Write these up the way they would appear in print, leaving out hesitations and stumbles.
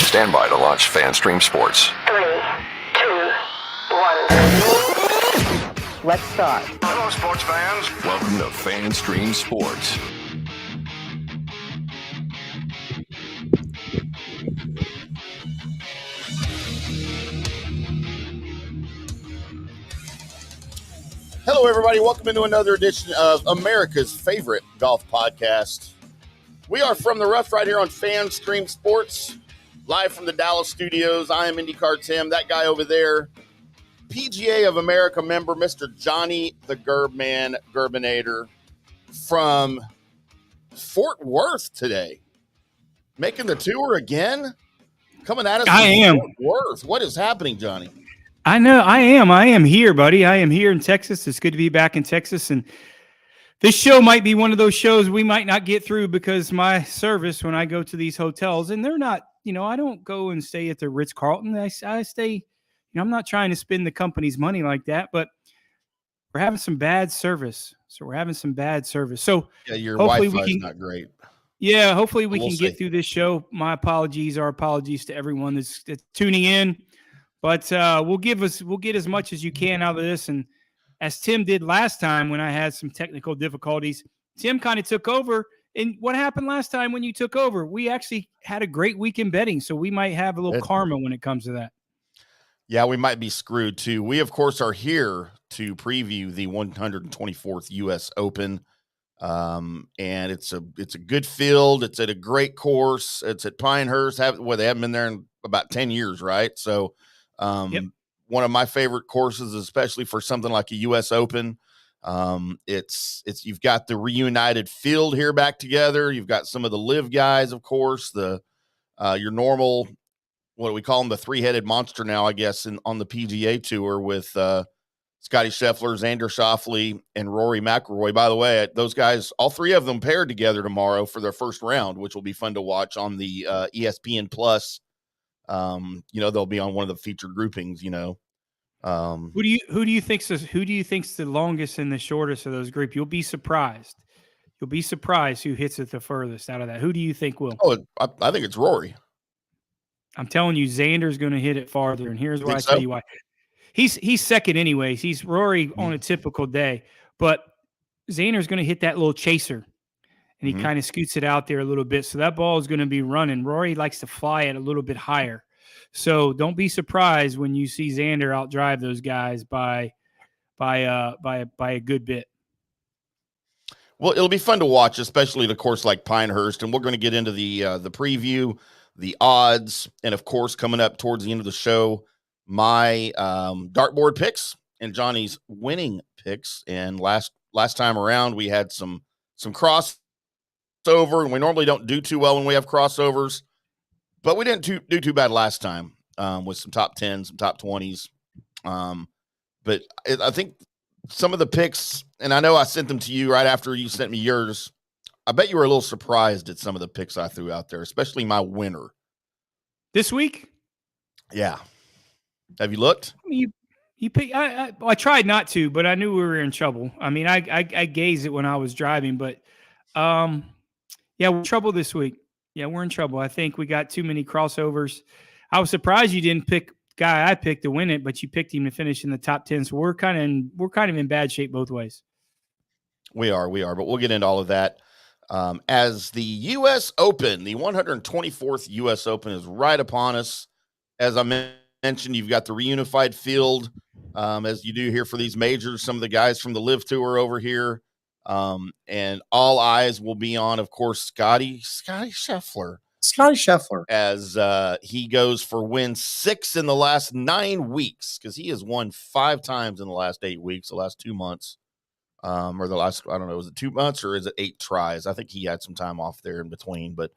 Stand by to launch FanStream Sports. 3, 2, 1. Let's start. Hello, sports fans. Welcome to FanStream Sports. Hello, everybody. Welcome into another edition of America's favorite golf podcast. We are from the rough right here on FanStream Sports, live from the Dallas studios. I am IndyCarTim. That guy over there, PGA of America member, Mr. Johnny the Gerbman, Gerbinator, from Fort Worth today. Making the tour again? Coming at us from Fort Worth. What is happening, Johnny? I know. I am here, buddy. I am here in Texas. It's good to be back in Texas. And this show might be one of those shows we might not get through because my service, when I go to these hotels, and they're not, I don't go and stay at the Ritz-Carlton. I stay, I'm not trying to spend the company's money like that, but we're having some bad service. So Yeah, your hopefully Wi-Fi is not great. Yeah, hopefully we can get through this show. My apologies. Our apologies to everyone that's tuning in. But we'll get as much as you can out of this. And as Tim did last time when I had some technical difficulties, Tim kind of took over. And what happened last time when you took over? We actually had a great week in betting, so we might have a little karma when it comes to that. Yeah, we might be screwed too. We, of course, are here to preview the 124th U.S. Open. And it's a good field. It's at a great course. It's at Pinehurst. They haven't been there in about 10 years, right? So one of my favorite courses, especially for something like a U.S. Open. It's you've got the reunited field here back together. You've got some of the live guys, of course, your normal, what do we call them? The three-headed monster now, I guess, on the PGA Tour with Scotty Scheffler, Xander Schauffele, and Rory McIlroy. By the way, those guys, all three of them paired together tomorrow for their first round, which will be fun to watch on the ESPN Plus. They'll be on one of the featured groupings, Who do you think's the longest and the shortest of those groups? You'll be surprised. You'll be surprised who hits it the furthest out of that. Who do you think will? Oh, I think it's Rory. I'm telling you, Xander's going to hit it farther, and here's why I tell you why. He's second anyways. He's Rory on a typical day, but Xander's going to hit that little chaser, and he kind of scoots it out there a little bit. So that ball is going to be running. Rory likes to fly it a little bit higher. So don't be surprised when you see Xander outdrive those guys by a good bit. Well, it'll be fun to watch, especially at a course like Pinehurst, and we're going to get into the preview, the odds, and of course, coming up towards the end of the show, my dartboard picks and Johnny's winning picks. And last time around, we had some crossover, and we normally don't do too well when we have crossovers, but we didn't do too bad last time with some top 10s, some top 20s. But I think some of the picks, and I know I sent them to you right after you sent me yours. I bet you were a little surprised at some of the picks I threw out there, especially my winner. This week? Yeah. Have you looked? You pick, I tried not to, but I knew we were in trouble. I mean, I gazed it when I was driving, but we're in trouble this week. Yeah, we're in trouble. I think we got too many crossovers. I was surprised you didn't pick guy I picked to win it, but you picked him to finish in the top 10. So we're kind of in bad shape both ways. We are, but we'll get into all of that. As the U.S. Open, the 124th U.S. Open is right upon us. As I mentioned, you've got the reunified field, as you do here for these majors. Some of the guys from the Live Tour over here, and all eyes will be on, of course, Scotty Scheffler. As he goes for win 6 in the last 9 weeks, because he has won 5 times in the last 8 weeks, the last 2 months, or the last, I don't know, is it 2 months or is it 8 tries? I think he had some time off there in between, but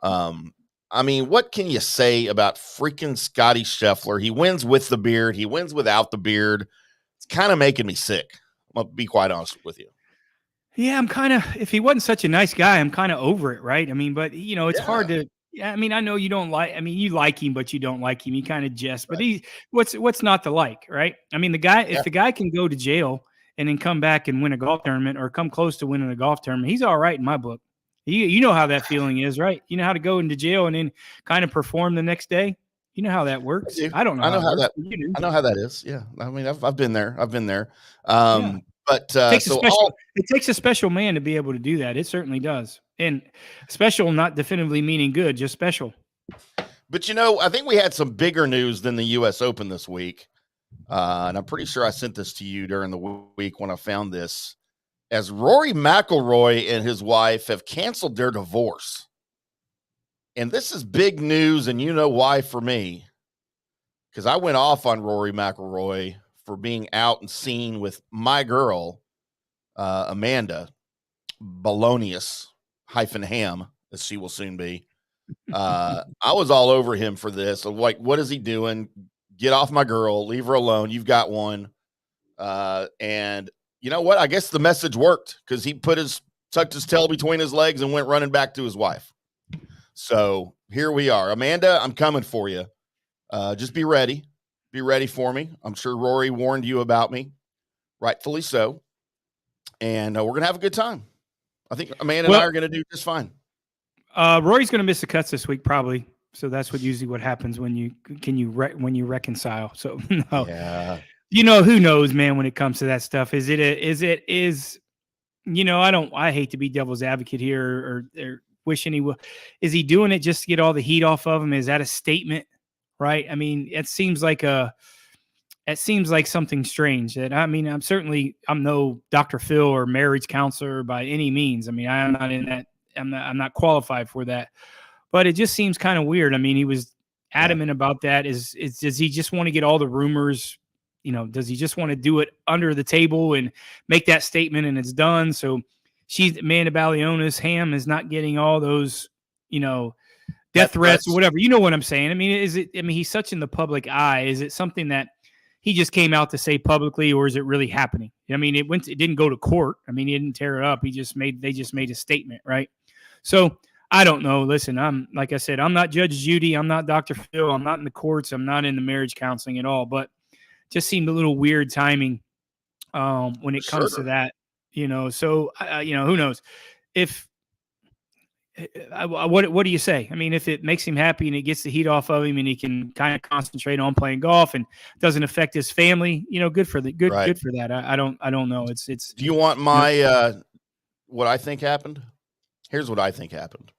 I mean, what can you say about freaking Scotty Scheffler? He wins with the beard. He wins without the beard. It's kind of making me sick. I'm going to be quite honest with you. Yeah, I'm kind of, if he wasn't such a nice guy, I'm kind of over it, right? I mean, but, it's hard to, I mean, I know you don't you like him, but you don't like him. He kind of jest, but what's not to like, right? I mean, if the guy can go to jail and then come back and win a golf tournament or come close to winning a golf tournament, he's all right in my book. You know how that feeling is, right? You know how to go into jail and then kind of perform the next day. You know how that works. I don't know. I know how it how works. that. You do. I know how that is. Yeah, I mean, I've been there. I've been there. Yeah. But It takes a special man to be able to do that. It certainly does. And special, not definitively meaning good, just special. But I think we had some bigger news than the U.S. Open this week, and I'm pretty sure I sent this to you during the week when I found this. As Rory McIlroy and his wife have canceled their divorce, and this is big news, and you know why for me, because I went off on Rory McIlroy for being out and seen with my girl, Amanda Balonius-Hamm, as she will soon be. I was all over him for this. Like, what is he doing? Get off my girl. Leave her alone. You've got one. And you know what? I guess the message worked because he tucked his tail between his legs and went running back to his wife. So here we are. Amanda, I'm coming for you. Just be ready. Be ready for me. I'm sure Rory warned you about me, rightfully so. And we're going to have a good time. I think Amanda and I are going to do just fine. Rory's going to miss the cuts this week, probably. So that's what happens when you reconcile. So no, yeah. Who knows, man, when it comes to that stuff. I hate to be devil's advocate here or wishing he will. Is he doing it just to get all the heat off of him? Is that a statement? Right. I mean, it seems like something strange that, I mean, I'm no Dr. Phil or marriage counselor by any means. I mean, I'm not in that. I'm not qualified for that, but it just seems kind of weird. I mean, he was adamant about that. Does he just want to get all the rumors? Does he just want to do it under the table and make that statement and it's done? So Amanda Balionis-Hamm is not getting all those, death threats or whatever. You know what I'm saying? I mean, he's such in the public eye. Is it something that he just came out to say publicly, or is it really happening? I mean, it didn't go to court. I mean, he didn't tear it up. They just made a statement, right? So I don't know. Listen, like I said, I'm not Judge Judy. I'm not Dr. Phil. I'm not in the courts. I'm not in the marriage counseling at all, but just seemed a little weird timing when it comes to that, so who knows what do you say? I mean, if it makes him happy and it gets the heat off of him and he can kind of concentrate on playing golf and doesn't affect his family, good for good for that. I don't know. It's. Do you want my what I think happened? Here's what I think happened.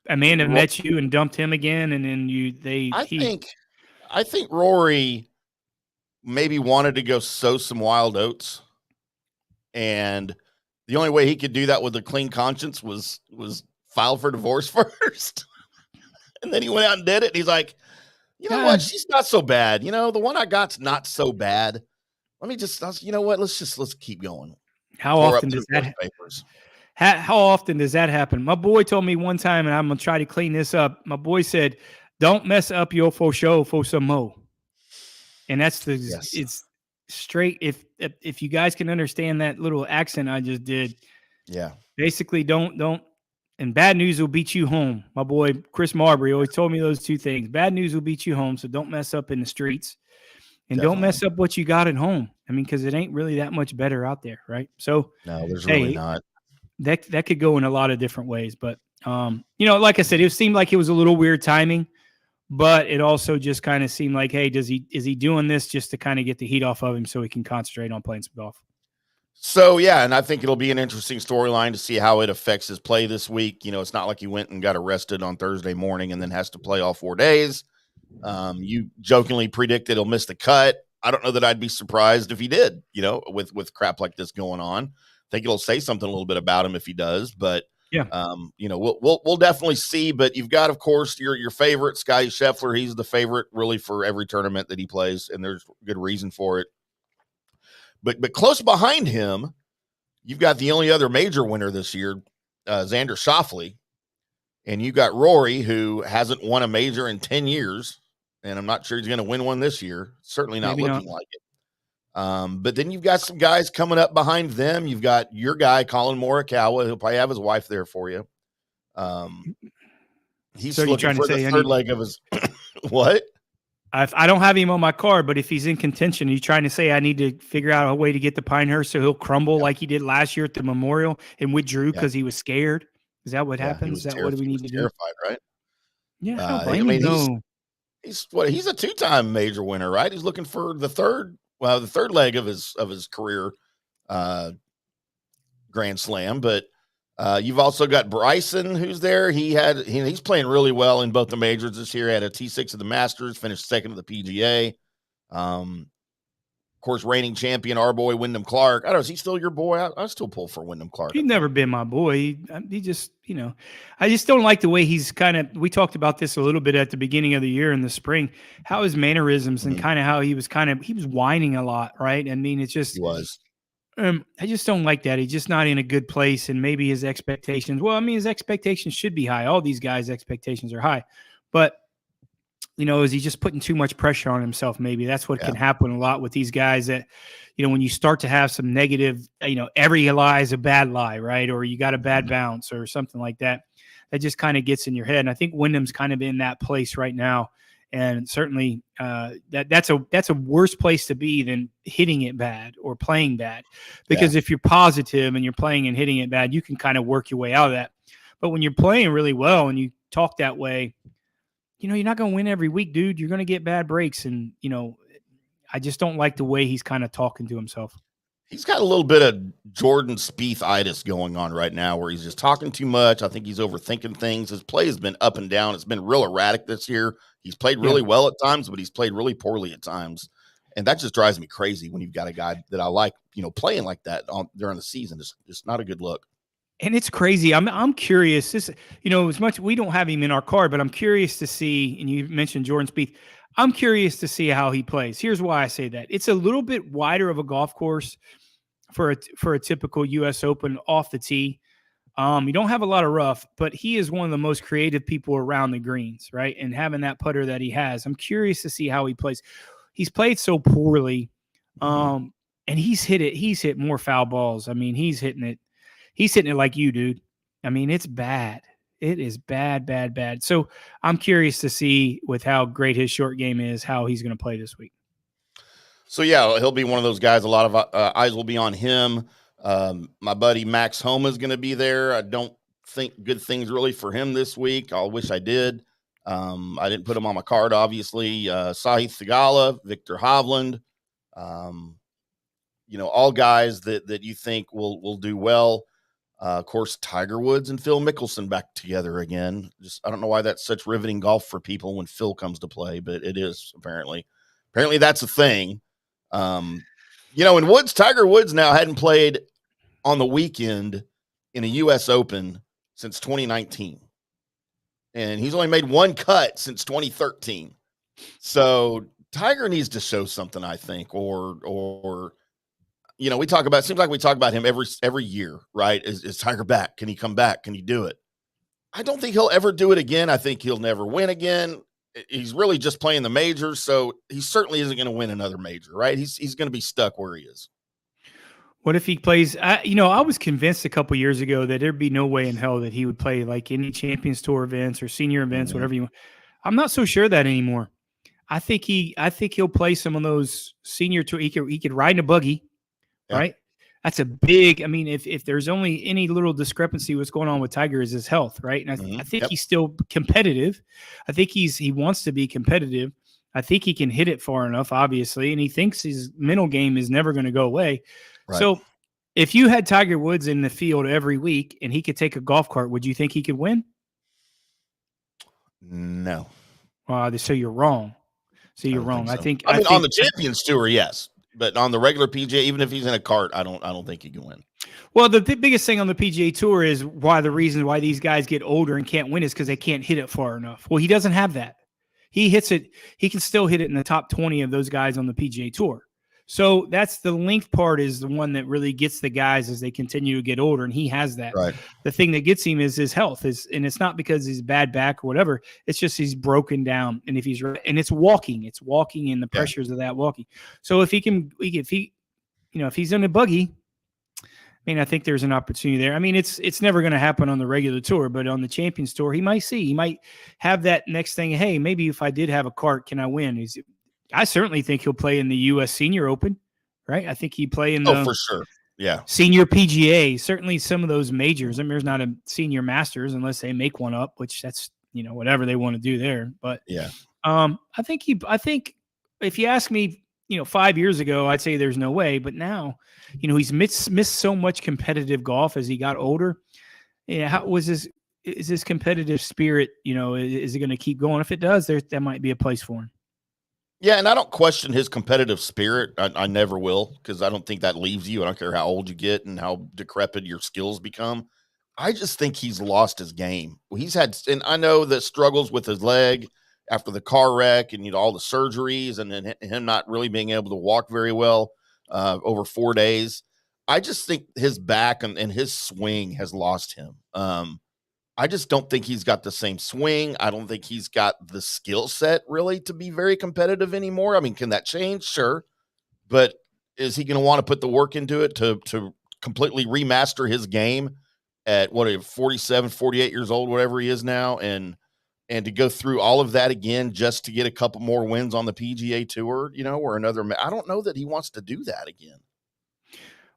Amanda met you and dumped him again, and then I think Rory maybe wanted to go sow some wild oats, and the only way he could do that with a clean conscience was file for divorce first. And then he went out and did it. And he's like, you know what? She's not so bad. The one I got's not so bad. Let me you know what? Let's keep going. How often does that How often does that happen? My boy told me one time, and I'm going to try to clean this up. My boy said, don't mess up your for show for some mo. And that's it's straight. If you guys can understand that little accent I just did. Yeah. Basically don't. And bad news will beat you home. My boy, Chris Marbury, always told me those two things. Bad news will beat you home, so don't mess up in the streets. And Don't mess up what you got at home. I mean, because it ain't really that much better out there, right? So no, there's really not. That could go in a lot of different ways. But, like I said, it seemed like it was a little weird timing. But it also just kind of seemed like, hey, is he doing this just to kind of get the heat off of him so he can concentrate on playing some golf? So, yeah, and I think it'll be an interesting storyline to see how it affects his play this week. It's not like he went and got arrested on Thursday morning and then has to play all 4 days. You jokingly predicted he'll miss the cut. I don't know that I'd be surprised if he did, with crap like this going on. I think it'll say something a little bit about him if he does, but yeah, we'll definitely see. But you've got, of course, your favorite, Scottie Scheffler. He's the favorite really for every tournament that he plays, and there's good reason for it. But close behind him, you've got the only other major winner this year, Xander Schauffele, and you got Rory, who hasn't won a major in 10 years, and I'm not sure he's going to win one this year. Certainly not looking like it. But then you've got some guys coming up behind them. You've got your guy, Colin Morikawa. He'll probably have his wife there for you. He's looking for the third leg of his what? I don't have him on my card, but if he's in contention, he's trying to say I need to figure out a way to get to Pinehurst so he'll crumble like he did last year at the Memorial and withdrew because he was scared. Is that what Yeah, he happens? Is was that what we he need was to do? terrified, right? Yeah, I don't I blame him. mean, No. he's a two-time major winner, right? He's looking for the third leg of his career Grand Slam, but you've also got Bryson, who's there. He's playing really well in both the majors this year. Had a T6 of the Masters, finished second of the PGA. Of course, reigning champion, our boy Wyndham Clark. I don't know, is he still your boy? I still pull for Wyndham Clark. He's never been my boy. He just, I just don't like the way he's we talked about this a little bit at the beginning of the year in the spring, how his mannerisms and kind of how he was whining a lot, right? I mean, it's just, He was. I just don't like that. He's just not in a good place. And maybe his expectations, well, I mean, his expectations should be high. All these guys' expectations are high. But, is he just putting too much pressure on himself? Maybe that's what can happen a lot with these guys that, when you start to have some negative, every lie is a bad lie, right? Or you got a bad bounce or something like that. That just kind of gets in your head. And I think Wyndham's kind of in that place right now. And certainly that's a worse place to be than hitting it bad or playing bad. Because if you're positive and you're playing and hitting it bad, you can kind of work your way out of that. But when you're playing really well and you talk that way, you're not going to win every week, dude. You're going to get bad breaks. And, I just don't like the way he's kind of talking to himself. He's got a little bit of Jordan Spieth-itis going on right now where he's just talking too much. I think he's overthinking things. His play has been up and down. It's been real erratic this year. He's played really well at times, but he's played really poorly at times. And that just drives me crazy when you've got a guy that I like, playing like that during the season. It's just not a good look. And it's crazy. I'm curious. This, as much we don't have him in our card, but I'm curious to see. And you mentioned Jordan Spieth. I'm curious to see how he plays. Here's why I say that. It's a little bit wider of a golf course for a typical U.S. Open off the tee. You don't have a lot of rough, but he is one of the most creative people around the greens, right? And having that putter that he has, I'm curious to see how he plays. He's played so poorly, and he's hit more foul balls. I mean, he's hitting it like you, dude. I mean, it's bad. It is bad, bad, bad. So I'm curious to see with how great his short game is, how he's going to play this week. So, yeah, he'll be one of those guys. A lot of eyes will be on him. My buddy Max Homa is going to be there. I don't think good things really for him this week. I wish I did. I didn't put him on my card, obviously. Sahith Theegala, Victor Hovland, all guys that you think will do well. Of course, Tiger Woods and Phil Mickelson back together again. I don't know why that's such riveting golf for people when Phil comes to play, but it is apparently. Apparently that's a thing. And Tiger Woods now hadn't played on the weekend in a U.S. Open since 2019. And he's only made one cut since 2013. So Tiger needs to show something, I think, or we talk about, it seems like we talk about him every year, right? Is Tiger back? Can he come back? Can he do it? I don't think he'll ever do it again. I think he'll never win again. He's really just playing the majors, so he certainly isn't going to win another major, right? He's going to be stuck where he is. What if he plays? I was convinced a couple years ago that there'd be no way in hell that he would play like any Champions Tour events or senior events, whatever you want. I'm not so sure that anymore. I think he'll play some of those senior tour. He could ride in a buggy, right? That's a big. I mean, if there's only any little discrepancy, what's going on with Tiger is his health, right? And I think he's still competitive. I think he wants to be competitive. I think he can hit it far enough, obviously, and he thinks his mental game is never going to go away. Right. So, if you had Tiger Woods in the field every week and he could take a golf cart, would you think he could win? No. So you're wrong. Wrong. I think on the Champions Tour, yes. But on the regular PGA, even if he's in a cart, I don't think he can win. Well, the biggest thing on the PGA Tour is the reason why these guys get older and can't win is because they can't hit it far enough. Well, he doesn't have that. He hits it. He can still hit it in the top 20 of those guys on the PGA Tour. So that's the length part is the one that really gets the guys as they continue to get older, and he has that. Right. The thing that gets him is his health, and it's not because he's bad back or whatever. It's just he's broken down, and if it's walking in the pressures of that walking. So if he's in a buggy, I mean, I think there's an opportunity there. I mean, it's never going to happen on the regular tour, but on the Champions Tour, he might have that next thing. Hey, maybe if I did have a cart, can I win? I certainly think he'll play in the U.S. Senior Open, right? I think he'd play in for sure. Yeah. Senior PGA, certainly some of those majors. I mean, there's not a senior masters unless they make one up, which that's, whatever they want to do there. But yeah, I think if you ask me, 5 years ago, I'd say there's no way. But now, he's missed so much competitive golf as he got older. Yeah, how was this? Is this competitive spirit? Is it going to keep going? If it does, that might be a place for him. Yeah, and I don't question his competitive spirit. I never will, because I don't think that leaves you. I don't care how old you get and how decrepit your skills become. I just think he's lost his game. He's had, and I know the struggles with his leg after the car wreck and all the surgeries, and then him not really being able to walk very well over 4 days. I just think his back and his swing has lost him. I just don't think he's got the same swing. I don't think he's got the skill set really to be very competitive anymore. I mean, can that change? Sure. But is he going to want to put the work into it to completely remaster his game at 47, 48 years old, whatever he is now, and to go through all of that again just to get a couple more wins on the PGA Tour, or another? I don't know that he wants to do that again.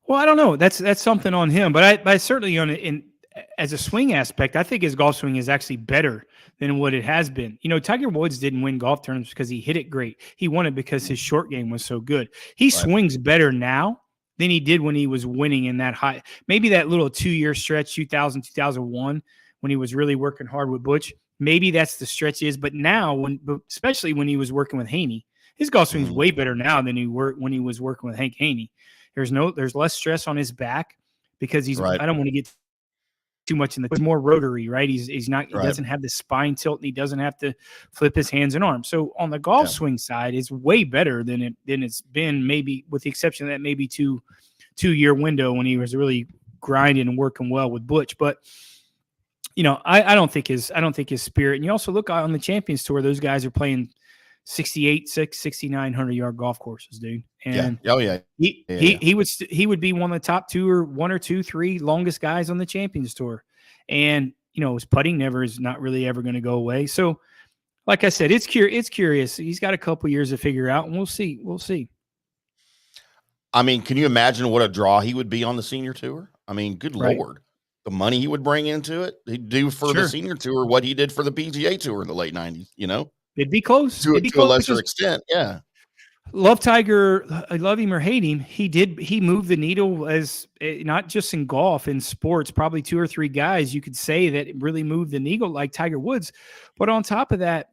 Well, I don't know. That's something on him, but I certainly as a swing aspect, I think his golf swing is actually better than what it has been. Tiger Woods didn't win golf tournaments because he hit it great. He won it because his short game was so good. He swings better now than he did when he was winning in that high. Maybe that little 2-year stretch, 2000, 2001, when he was really working hard with Butch. Maybe that's the stretch is. But now, especially when he was working with Haney, his golf swing is way better now than when he was working with Hank Haney. There's less stress on his back because he's. Right. I don't want to get too much in the more rotary, right? He's not, he doesn't have the spine tilt, and he doesn't have to flip his hands and arms. So on the golf swing side, it's way better than it's been, maybe with the exception of that maybe 2-year window when he was really grinding and working well with Butch. But I don't think his spirit. And you also look on the Champions Tour, those guys are playing 6,900 yard golf courses, dude. And he would be one of the top 2 or 1 or 2, 3 longest guys on the Champions Tour. And his putting is not really ever going to go away. So, like I said, it's curious. He's got a couple years to figure out, and we'll see. I mean, can you imagine what a draw he would be on the Senior Tour? I mean, good Lord, the money he would bring into it. He'd do for the Senior Tour what he did for the PGA Tour in the late 90s. It'd be close. To a lesser extent, yeah. Love Tiger, I love him or hate him. He moved the needle as not just in golf, in sports, probably 2 or 3 guys you could say that really moved the needle like Tiger Woods. But on top of that,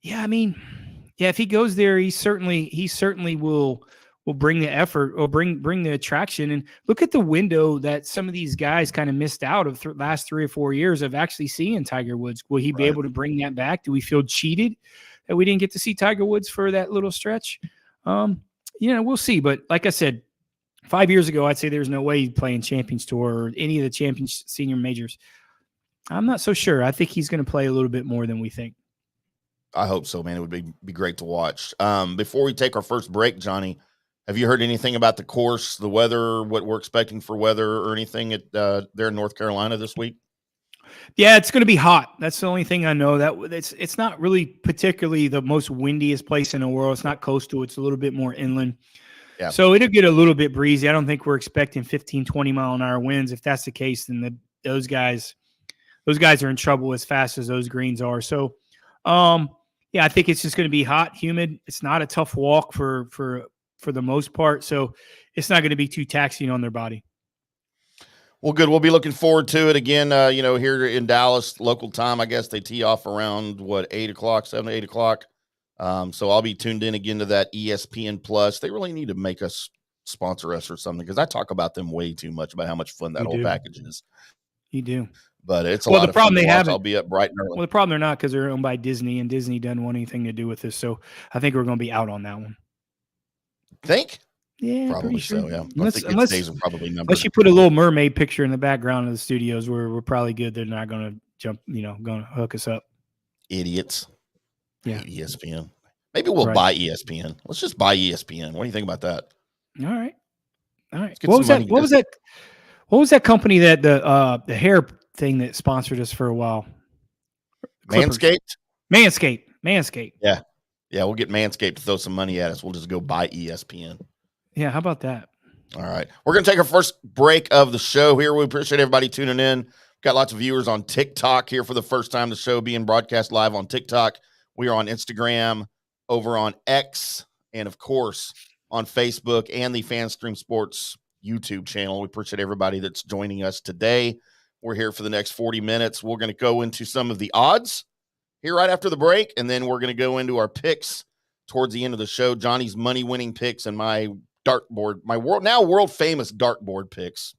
if he goes there, he certainly will bring the effort or bring the attraction. And look at the window that some of these guys kind of missed out of last 3 or 4 years of actually seeing Tiger Woods. Will he be able to bring that back? Do we feel cheated that we didn't get to see Tiger Woods for that little stretch? We'll see. But like I said, 5 years ago, I'd say there's no way he'd play in Champions Tour or any of the Champions Senior Majors. I'm not so sure. I think he's going to play a little bit more than we think. I hope so, man. It would be great to watch. Before we take our first break, Johnny, have you heard anything about the course, the weather, what we're expecting for weather or anything at there in North Carolina this week? Yeah, it's going to be hot. That's the only thing I know. That it's not really particularly the most windiest place in the world. It's not coastal. It's a little bit more inland. Yeah. So it'll get a little bit breezy. I don't think we're expecting 15, 20 mile an hour winds. If that's the case, then those guys are in trouble as fast as those greens are. So, I think it's just going to be hot, humid. It's not a tough walk for the most part. So it's not going to be too taxing on their body. Well, good. We'll be looking forward to it again. Here in Dallas, local time, I guess they tee off around 8 o'clock, 7 to 8 o'clock. So I'll be tuned in again to that ESPN Plus. They really need to make us sponsor us or something, because I talk about them way too much about how much fun that whole package is. You do. But it's a lot of fun to watch. I'll be up bright and early. Well, the problem they're not, because they're owned by Disney, and Disney doesn't want anything to do with this. So I think we're going to be out on that one. Think? Yeah, probably sure. So. Yeah, I think its days are probably numbered. Unless you put a little mermaid picture in the background of the studios, we're probably good. They're not going to jump, going to hook us up. Idiots. Yeah, ESPN. Maybe we'll buy ESPN. Let's just buy ESPN. What do you think about that? All right. What was that company that the hair thing that sponsored us for a while? Manscaped. Manscaped. Yeah. We'll get Manscaped to throw some money at us. We'll just go buy ESPN. Yeah, how about that? All right. We're going to take our first break of the show here. We appreciate everybody tuning in. Got lots of viewers on TikTok here for the first time. The show being broadcast live on TikTok. We are on Instagram, over on X, and of course on Facebook and the FanStream Sports YouTube channel. We appreciate everybody that's joining us today. We're here for the next 40 minutes. We're going to go into some of the odds here right after the break, and then we're going to go into our picks towards the end of the show. Johnny's money-winning picks and my dartboard, my world famous dartboard picks,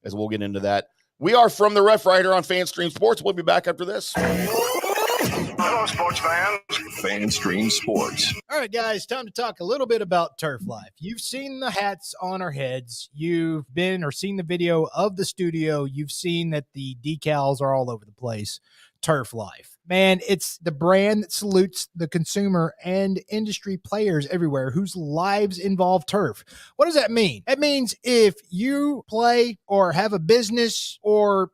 as we'll get into that. We are From the Rough right here on FanStream Sports. We'll be back after this. Hello, sports fans. FanStream Sports. All right, guys, time to talk a little bit about Turf Life. You've seen the hats on our heads. You've been or seen the video of the studio. You've seen that the decals are all over the place. Turf Life. Man, it's the brand that salutes the consumer and industry players everywhere whose lives involve turf. What does that mean? That means if you play or have a business or,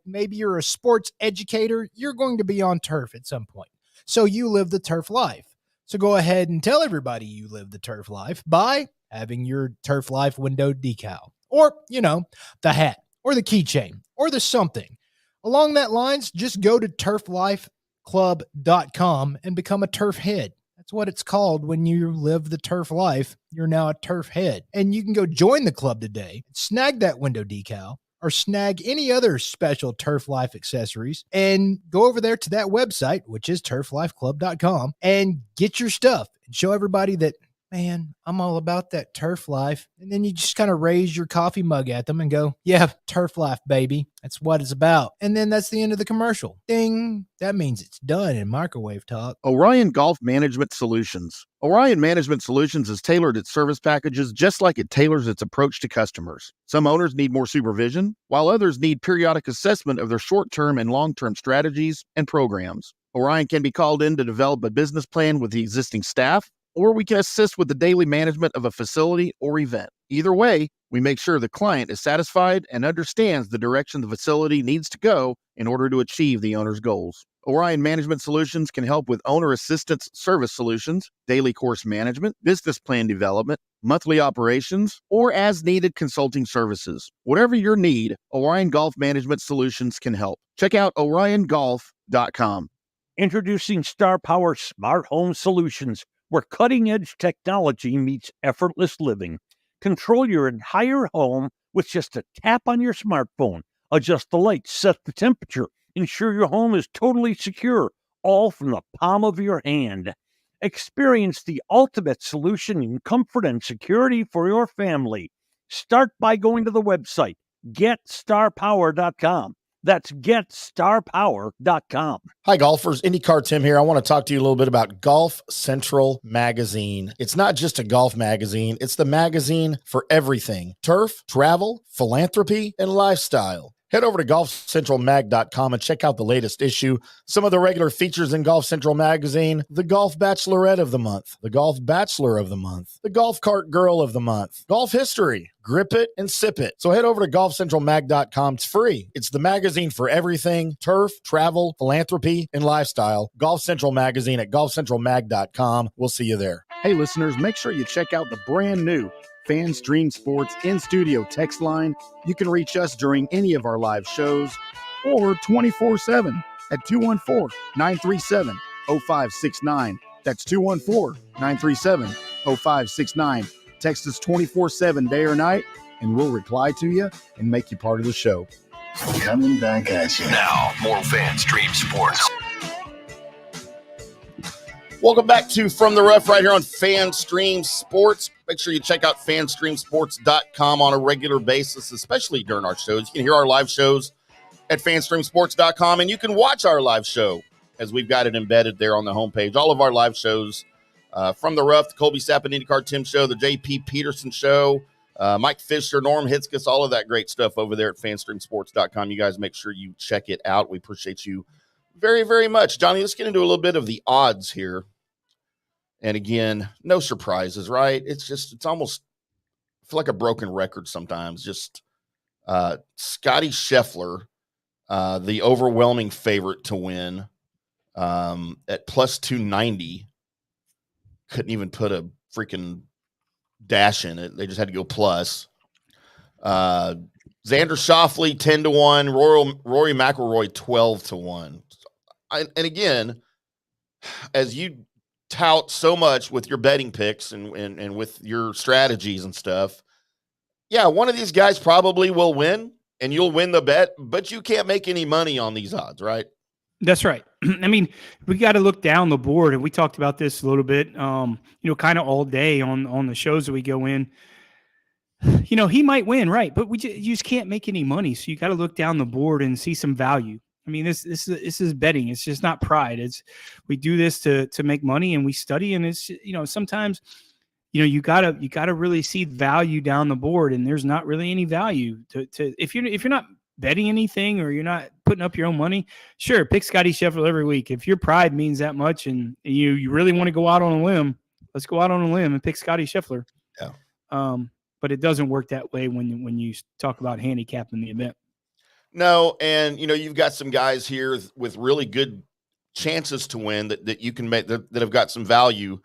maybe you're a sports educator, you're going to be on turf at some point. So you live the turf life. So go ahead and tell everybody you live the turf life by having your Turf Life window decal or, the hat or the keychain or the something. Along that lines, just go to TurfLife.Club.com and become a turf head. That's what it's called when you live the turf life. You're now a turf head. And you can go join the club today, snag that window decal, or snag any other special Turf Life accessories, and go over there to that website, which is TurfLife.Club.com, and get your stuff and show everybody that, man, I'm all about that turf life. And then you just kind of raise your coffee mug at them and go, yeah, turf life, baby. That's what it's about. And then that's the end of the commercial. Ding. That means it's done in microwave talk. Orion Golf Management Solutions. Orion Management Solutions has tailored its service packages just like it tailors its approach to customers. Some owners need more supervision, while others need periodic assessment of their short-term and long-term strategies and programs. Orion can be called in to develop a business plan with the existing staff, or we can assist with the daily management of a facility or event. Either way, we make sure the client is satisfied and understands the direction the facility needs to go in order to achieve the owner's goals. Orion Management Solutions can help with owner assistance service solutions, daily course management, business plan development, monthly operations, or as-needed consulting services. Whatever your need, Orion Golf Management Solutions can help. Check out OrionGolf.com. Introducing Star Power Smart Home Solutions, where cutting-edge technology meets effortless living. Control your entire home with just a tap on your smartphone. Adjust the lights, set the temperature, ensure your home is totally secure, all from the palm of your hand. Experience the ultimate solution in comfort and security for your family. Start by going to the website, GetStarPower.com. That's GetStarPower.com. Hi, golfers. IndyCarTim here. I want to talk to you a little bit about Golf Central Magazine. It's not just a golf magazine. It's the magazine for everything: turf, travel, philanthropy, and lifestyle. Head over to golfcentralmag.com and check out the latest issue. Some of the regular features in Golf Central Magazine: the Golf Bachelorette of the Month, the Golf Bachelor of the Month, the Golf Cart Girl of the Month, Golf History, Grip It, and Sip It. So head over to golfcentralmag.com. It's free. It's the magazine for everything: turf, travel, philanthropy, and lifestyle. Golf Central Magazine at golfcentralmag.com. We'll see you there. Hey, listeners, make sure you check out the brand new FanStream Sports in-studio text line. You can reach us during any of our live shows or 24/7 at 214-937-0569. That's 214-937-0569. Text us 24/7 day or night, and we'll reply to you and make you part of the show. Coming back at you. Now, more FanStream Sports. Welcome back to From the Rough right here on FanStream Sports. Make sure you check out FanStreamSports.com on a regular basis, especially during our shows. You can hear our live shows at FanStreamSports.com, and you can watch our live show as we've got it embedded there on the homepage. All of our live shows, From the Rough, the Colby Sapp and IndyCarTim Show, the J.P. Peterson Show, Mike Fisher, Norm Hitzkus, all of that great stuff over there at FanStreamSports.com. You guys make sure you check it out. We appreciate you very, very much. Johnny, let's get into a little bit of the odds here. And again, no surprises, right? It's almost, I feel like a broken record sometimes. Just Scotty Scheffler, the overwhelming favorite to win at plus 290. Couldn't even put a freaking dash in it. They just had to go plus. Xander Schauffele 10-1, Rory McIlroy 12-1. And again, as you tout so much with your betting picks and with your strategies and stuff, yeah, one of these guys probably will win, and you'll win the bet, but you can't make any money on these odds, right? That's right. I mean, we got to look down the board, and we talked about this a little bit, kind of all day on the shows that we go in. He might win, right? But you just can't make any money. So you got to look down the board and see some value. I mean, this is betting. It's just not pride. We do this to make money, and we study. And it's sometimes you gotta really see value down the board, and there's not really any value to if you're not betting anything or you're not putting up your own money. Sure, pick Scotty Scheffler every week. If your pride means that much, and you really want to go out on a limb, let's go out on a limb and pick Scotty Scheffler. Yeah. But it doesn't work that way when you talk about handicapping the event. No, and you've got some guys here with really good chances to win that you can make that have got some value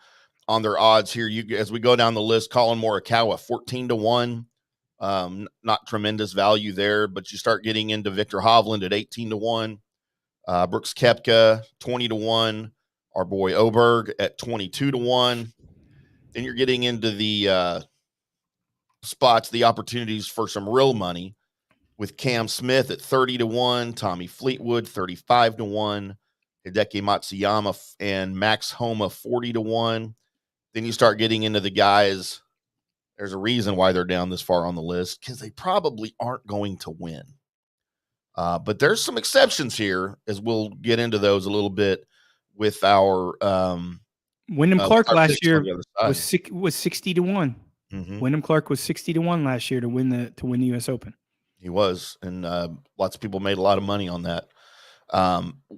on their odds here. As we go down the list, Colin Morikawa 14-1, not tremendous value there, but you start getting into Victor Hovland at 18-1, Brooks Koepka 20-1, our boy Oberg at 22-1. Then you're getting into the spots, the opportunities for some real money with Cam Smith at 30-1, Tommy Fleetwood 35-1, Hideki Matsuyama and Max Homa 40-1. Then you start getting into the guys. There's a reason why they're down this far on the list, because they probably aren't going to win. But there's some exceptions here, as we'll get into those a little bit with our Wyndham Clark last year was 60-1. Mm-hmm. Wyndham Clark was 60-1 last year to win the U.S. Open. He was, and lots of people made a lot of money on that.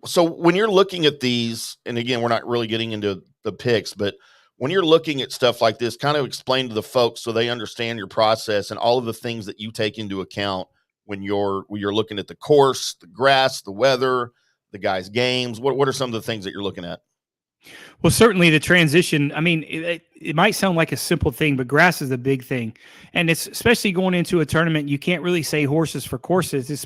So when you're looking at these, and again, we're not really getting into the picks, but when you're looking at stuff like this, kind of explain to the folks so they understand your process and all of the things that you take into account when you're looking at the course, the grass, the weather, the guys' games. What are some of the things that you're looking at? Well, certainly the transition. I mean, it might sound like a simple thing, but grass is a big thing. And it's especially going into a tournament, you can't really say horses for courses. It's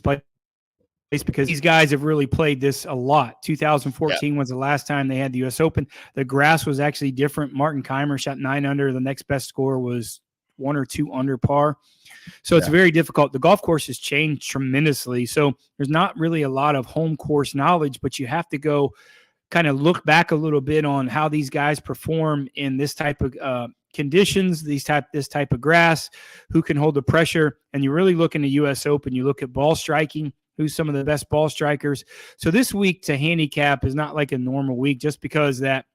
because these guys have really played this a lot. 2014 was the last time they had the U.S. Open. The grass was actually different. Martin Keimer shot 9 under. The next best score was 1 or 2 under par. So it's very difficult. The golf course has changed tremendously. So there's not really a lot of home course knowledge, but you have to go kind of look back a little bit on how these guys perform in this type of conditions, this type of grass, who can hold the pressure. And you really look in the U.S. Open, you look at ball striking, who's some of the best ball strikers. So this week to handicap is not like a normal week, just because that,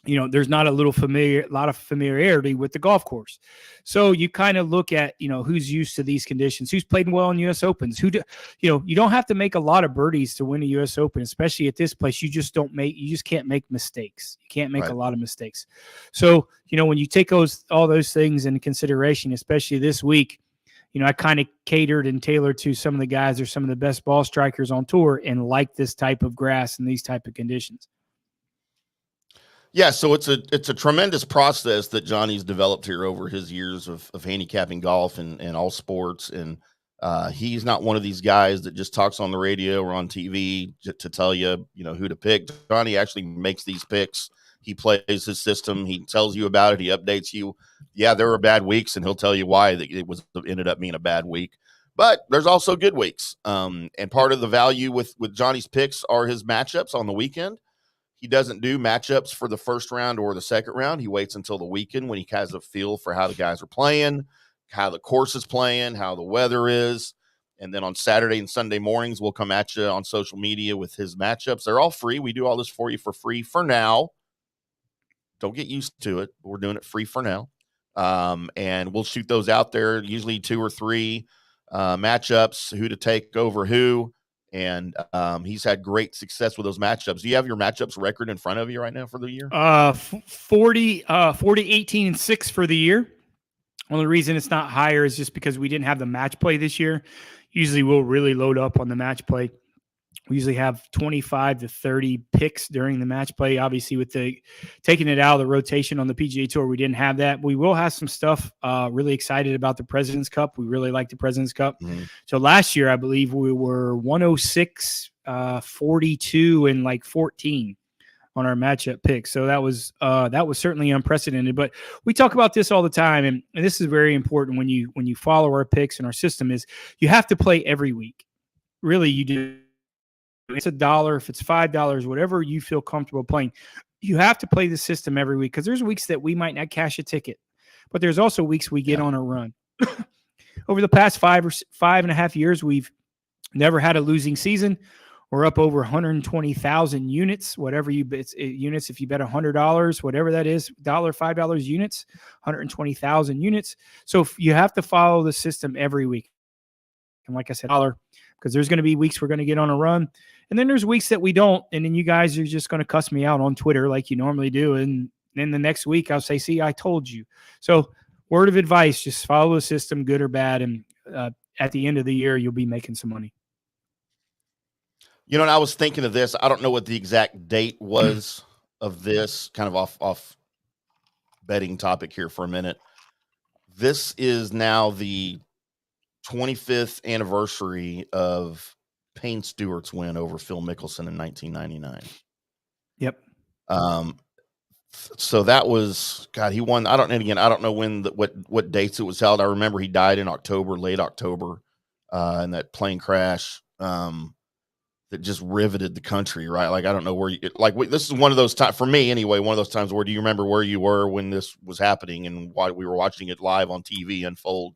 there's not a lot of familiarity with the golf course. So you kind of look at, who's used to these conditions, who's played well in U.S. Opens, you don't have to make a lot of birdies to win a U.S. Open, especially at this place. You just can't make mistakes. You can't make a lot of mistakes. So, when you take all those things into consideration, especially this week, I kind of catered and tailored to some of the guys are some of the best ball strikers on tour and like this type of grass and these type of conditions. Yeah, so it's a tremendous process that Johnny's developed here over his years of handicapping golf and all sports. And he's not one of these guys that just talks on the radio or on TV to tell you, who to pick. Johnny actually makes these picks. He plays his system. He tells you about it. He updates you. Yeah, there were bad weeks, and he'll tell you why it ended up being a bad week. But there's also good weeks. And part of the value with Johnny's picks are his matchups on the weekend. He doesn't do matchups for the first round or the second round. He waits until the weekend when he has a feel for how the guys are playing, how the course is playing, how the weather is. And then on Saturday and Sunday mornings, we'll come at you on social media with his matchups. They're all free. We do all this for you for free for now. Don't get used to it. We're doing it free for now. And we'll shoot those out there, usually 2 or 3 matchups, who to take over who. And he's had great success with those matchups. Do you have your matchups record in front of you right now for the year? 40, 18, and 6 for the year. Only reason it's not higher is just because we didn't have the match play this year. Usually we'll really load up on the match play. We usually have 25 to 30 picks during the match play. Obviously, with the taking it out of the rotation on the PGA Tour, we didn't have that. We will have some stuff. Really excited about the President's Cup. We really like the President's Cup. Mm-hmm. So last year, I believe we were 106, 42, and like 14 on our matchup picks. So that was certainly unprecedented. But we talk about this all the time, and this is very important when you follow our picks and our system is you have to play every week. Really, you do. It's $1, if it's $5, whatever you feel comfortable playing. You have to play the system every week because there's weeks that we might not cash a ticket, but there's also weeks we get on a run. Over the past 5.5 years, we've never had a losing season. We're up over 120,000 units, whatever units. If you bet $100, whatever that is, $5 units, 120,000 units. So you have to follow the system every week. And like I said, because there's going to be weeks we're going to get on a run. And then there's weeks that we don't. And then you guys are just going to cuss me out on Twitter like you normally do. And then the next week I'll say, see, I told you. So word of advice, just follow the system, good or bad. And at the end of the year, you'll be making some money. You know, and I was thinking of this. I don't know what the exact date was of this, kind of off betting topic here for a minute. This is now the 25th anniversary of Payne Stewart's win over Phil Mickelson in 1999. Yep. So that was, God, he won. I don't know when, what dates it was held. I remember he died in October, late October, in that plane crash that just riveted the country, right? Like, I don't know where this is one of those times, for me anyway, one of those times where do you remember where you were when this was happening and why we were watching it live on TV unfold?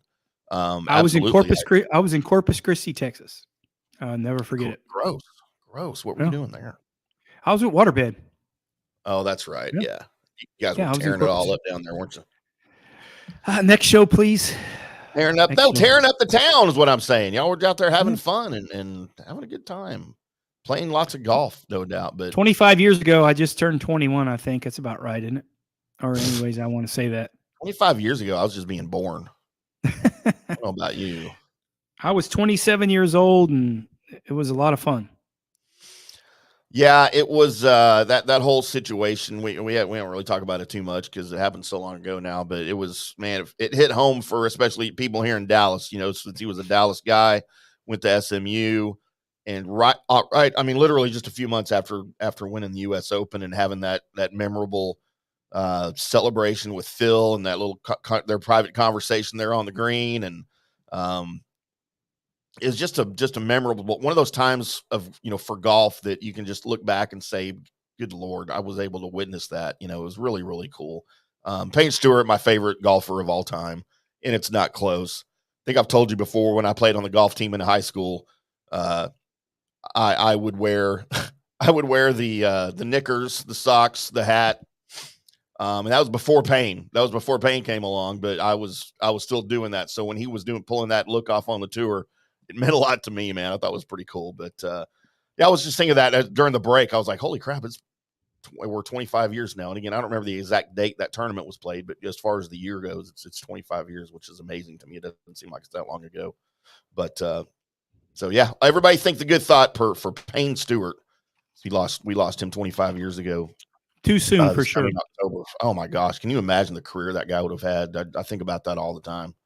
I was in Corpus Christi, Texas. Never forget it. Gross. What were you doing there? I was at Waterbed. Oh, that's right. Yeah. You guys were tearing it all up down there, weren't you? Next show, please. Tearing up the town is what I'm saying. Y'all were out there having fun and having a good time, playing lots of golf, no doubt. But 25 years ago, I just turned 21. I think that's about right, isn't it? Or anyways, I want to say that 25 years ago, I was just being born. I don't know about you. I was 27 years old, and it was a lot of fun. Yeah, it was that whole situation. We don't really talk about it too much because it happened so long ago now. But it was, man, it hit home for especially people here in Dallas. You know, since he was a Dallas guy, went to SMU, and right. I mean, literally just a few months after winning the U.S. Open and having that memorable celebration with Phil and that little their private conversation there on the green, and it's just a memorable one of those times of, you know, for golf that you can just look back and say, good Lord, I was able to witness that. You know, it was really, really cool. Payne Stewart, my favorite golfer of all time, and it's not close. I think I've told you before, when I played on the golf team in high school, I would wear the knickers, the socks, the hat. And that was before Payne. That was before Payne came along, but I was still doing that. So when he was pulling that look off on the tour, it meant a lot to me, man. I thought it was pretty cool. But yeah, I was just thinking that during the break. I was like, holy crap, we're 25 years now. And again, I don't remember the exact date that tournament was played, but as far as the year goes, it's 25 years, which is amazing to me. It doesn't seem like it's that long ago. But so yeah, everybody think the good thought for Payne Stewart. We lost him 25 years ago. Too soon for sure. October. Oh my gosh. Can you imagine the career that guy would have had? I think about that all the time.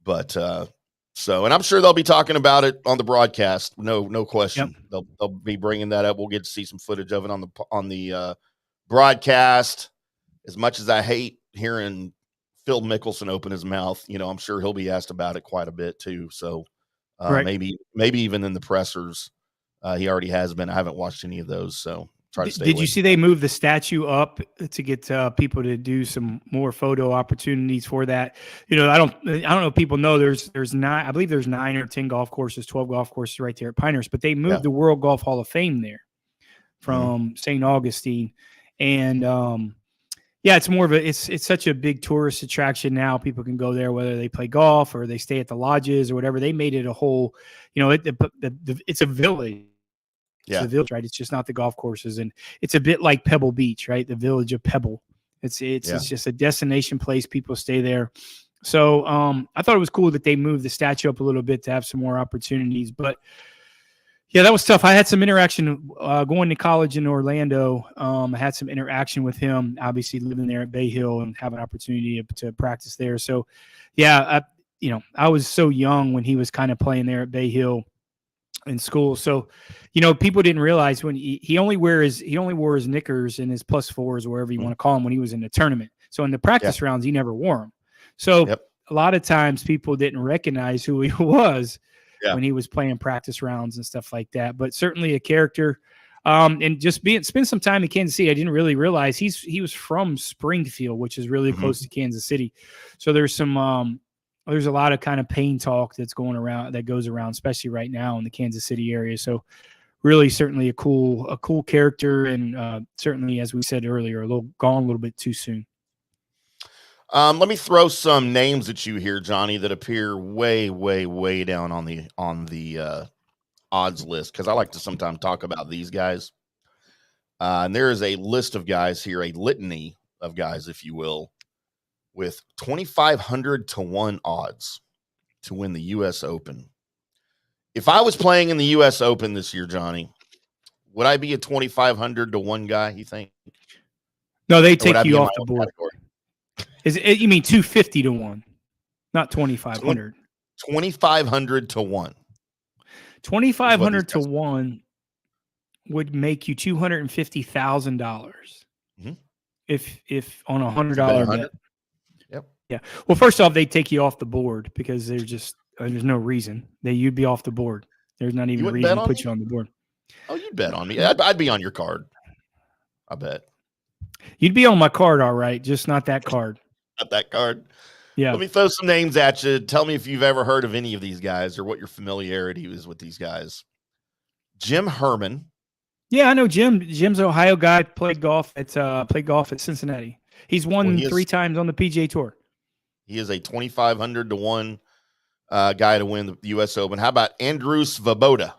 But and I'm sure they'll be talking about it on the broadcast. No question. Yep. They'll be bringing that up. We'll get to see some footage of it on the broadcast. As much as I hate hearing Phil Mickelson open his mouth, you know, I'm sure he'll be asked about it quite a bit too. So right. maybe even in the pressers, he already has been. I haven't watched any of those, so. Did you see they moved the statue up to get people to do some more photo opportunities for that? You know, I don't know if people know there's 9, I believe there's 9 or 10 golf courses, 12 golf courses right there at Pinehurst, but they moved the World Golf Hall of Fame there from St. Augustine. And it's more of it's such a big tourist attraction now. People can go there, whether they play golf or they stay at the lodges or whatever. They made it a whole, you know, it's a village. It's the village, right? It's just not the golf courses, and it's a bit like Pebble Beach, right? The village of Pebble. It's just a destination place. People stay there. So I thought it was cool that they moved the statue up a little bit to have some more opportunities. But Yeah, that was tough. I had some interaction going to college in Orlando. I had some interaction with him, obviously living there at Bay Hill and have an opportunity to practice there. So, yeah, I was so young when he was kind of playing there at Bay Hill in school. So, people didn't realize when he only wore his knickers and his +4s, or wherever you want to call them, when he was in the tournament. So in the practice rounds, he never wore them. So a lot of times people didn't recognize who he was when he was playing practice rounds and stuff like that. But certainly a character. And just spend some time in Kansas City. I didn't really realize he was from Springfield, which is really close to Kansas City. So there's a lot of kind of pain talk that goes around, especially right now in the Kansas City area. So really, certainly a cool character, and certainly, as we said earlier, gone a little bit too soon. Let me throw some names at you here, Johnny, that appear way, way, way down on the odds list, because I like to sometimes talk about these guys. And there is a list of guys here, a litany of guys, if you will, with 2,500 to 1 odds to win the U.S. Open. If I was playing in the U.S. Open this year, Johnny, would I be a 2,500 to 1 guy, you think? No, they take you off the board. You mean 250 to 1, not 2,500? 2,500 to 1. 2,500 to 1 would make you $250,000 if on a $100 bet. Yep. Yeah. Well, first off, they take you off the board because there's no reason you'd be off the board. There's not even a reason to put you on the board. Oh, you'd bet on me. I'd be on your card. I bet. You'd be on my card, all right, just not that card. Not that card. Yeah. Let me throw some names at you. Tell me if you've ever heard of any of these guys or what your familiarity is with these guys. Jim Herman. Yeah, I know Jim. Jim's an Ohio guy. Played golf at Cincinnati. He's won 3 times on the PGA Tour. He is a 2,500 to 1 guy to win the U.S. Open. How about Andrew Svoboda?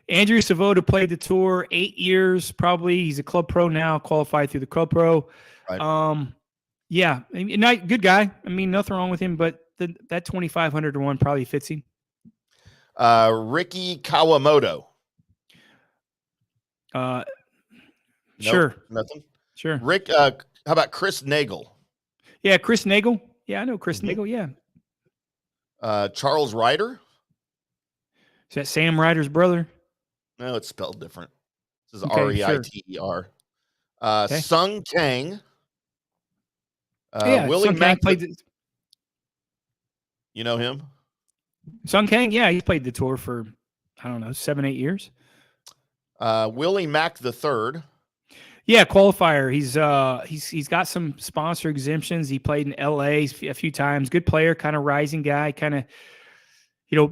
Andrew Svoboda played the tour 8 years, probably. He's a club pro now, qualified through the club pro. Right. Yeah, good guy. I mean, nothing wrong with him, but that 2,500 to 1 probably fits him. Ricky Kawamoto. Sure. Nothing. Sure. Rick. How about Chris Nagel? Yeah, Chris Nagel. Yeah, I know Chris Nagel. Yeah. Charles Ryder. Is that Sam Ryder's brother? No, it's spelled different. This is Reiter. Sure. Sung Kang. Willie Sung Kang played. You know him? Sung Kang. Yeah, he played the tour for 7-8 years. Willie Mack III. Yeah, qualifier. He's got some sponsor exemptions. He played in LA a few times. Good player, kind of rising guy, kind of,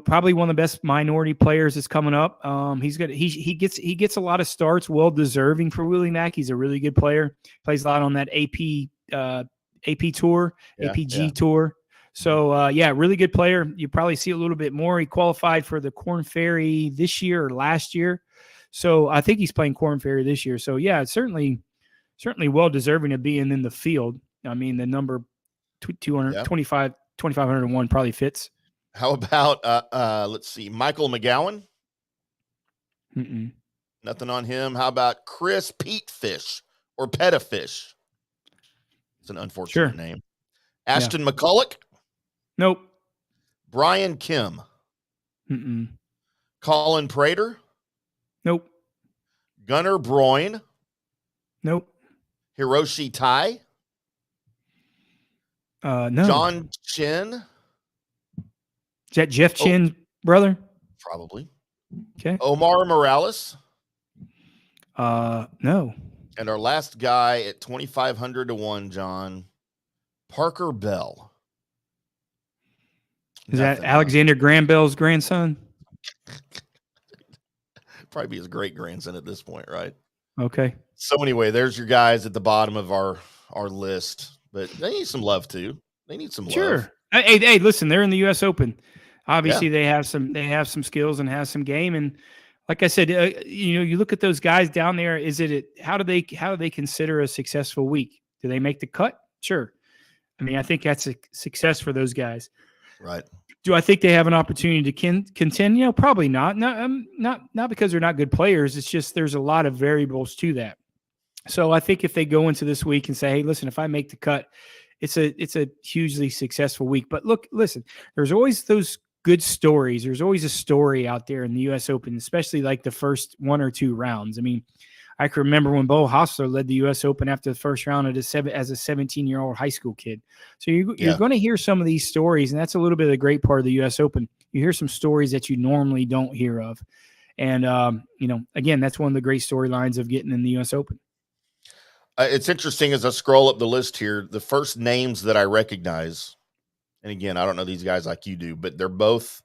probably one of the best minority players that's coming up. He gets a lot of starts, well deserving for Willie Mack. He's a really good player. Plays a lot on that AP tour, APG tour. So really good player. You probably see a little bit more. He qualified for the Korn Ferry this year or last year. So I think he's playing Korn Ferry this year. So yeah, it's certainly well deserving of being in the field. I mean, the number 2,501 probably fits. How about let's see, Michael McGowan? Nothing on him. How about Chris Petefish or Pettifish? It's an unfortunate name. Ashton McCulloch? Nope. Brian Kim? Colin Prater? Nope. Gunnar Broyne? Nope. Hiroshi Tai? No. John Chin? Is that Jeff Chin's brother? Probably. Okay. Omar Morales? No. And our last guy at 2,500 to 1, John, Parker Bell. Is that Alexander Graham Bell's grandson? Probably be his great grandson at this point, right? Okay. So anyway, there's your guys at the bottom of our list, but they need some love too. They need some love. Sure. Hey, listen, they're in the U.S. Open. Obviously, they have some skills and have some game. And like I said, you look at those guys down there. How do they consider a successful week? Do they make the cut? Sure. I mean, I think that's a success for those guys. Right. Do I think they have an opportunity to contend? Probably not. Not because they're not good players. It's just there's a lot of variables to that. So I think if they go into this week and say, "Hey, listen, if I make the cut, it's a hugely successful week." But listen, there's always those good stories. There's always a story out there in the U.S. Open, especially like the first 1 or 2 rounds. I mean, I can remember when Bo Hostler led the U.S. Open after the first round as a 17-year-old high school kid. So you're going to hear some of these stories, and that's a little bit of the great part of the U.S. Open. You hear some stories that you normally don't hear of. And, again, that's one of the great storylines of getting in the U.S. Open. It's interesting as I scroll up the list here, the first names that I recognize, and again, I don't know these guys like you do, but they're both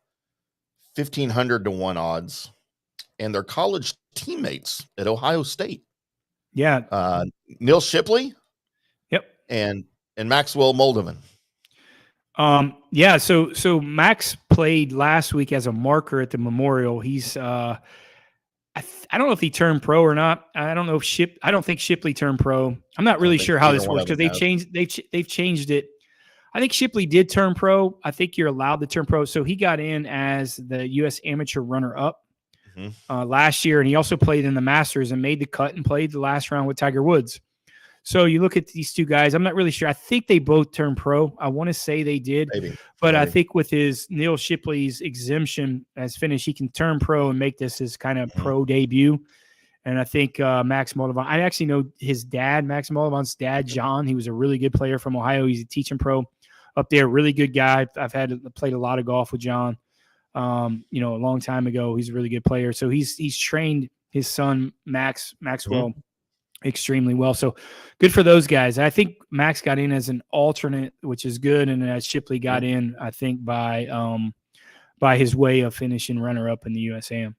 1,500 to 1 odds, and they're college teammates at Ohio State. Yeah. Neil Shipley. Yep. And Maxwell Moldovan. Yeah. So Max played last week as a marker at the Memorial. He's, I don't know if he turned pro or not. I don't know if I don't think Shipley turned pro. I'm not really sure how this works because they've changed it. I think Shipley did turn pro. I think you're allowed to turn pro. So he got in as the U.S. amateur runner-up last year, and he also played in the Masters and made the cut and played the last round with Tiger Woods. So you look at these two guys. I'm not really sure. I think they both turned pro. I want to say they did, but I think with his Neil Shipley's exemption as finished, he can turn pro and make this his kind of pro debut. And I think Max Moldovan, I actually know his dad, Max Moldovan's dad, John. He was a really good player from Ohio. He's a teaching pro up there, really good guy. I've played a lot of golf with John, a long time ago. He's a really good player. So he's trained his son, Maxwell, extremely well. So good for those guys. I think Max got in as an alternate, which is good. And Shipley got in, I think, by his way of finishing runner-up in the USAM.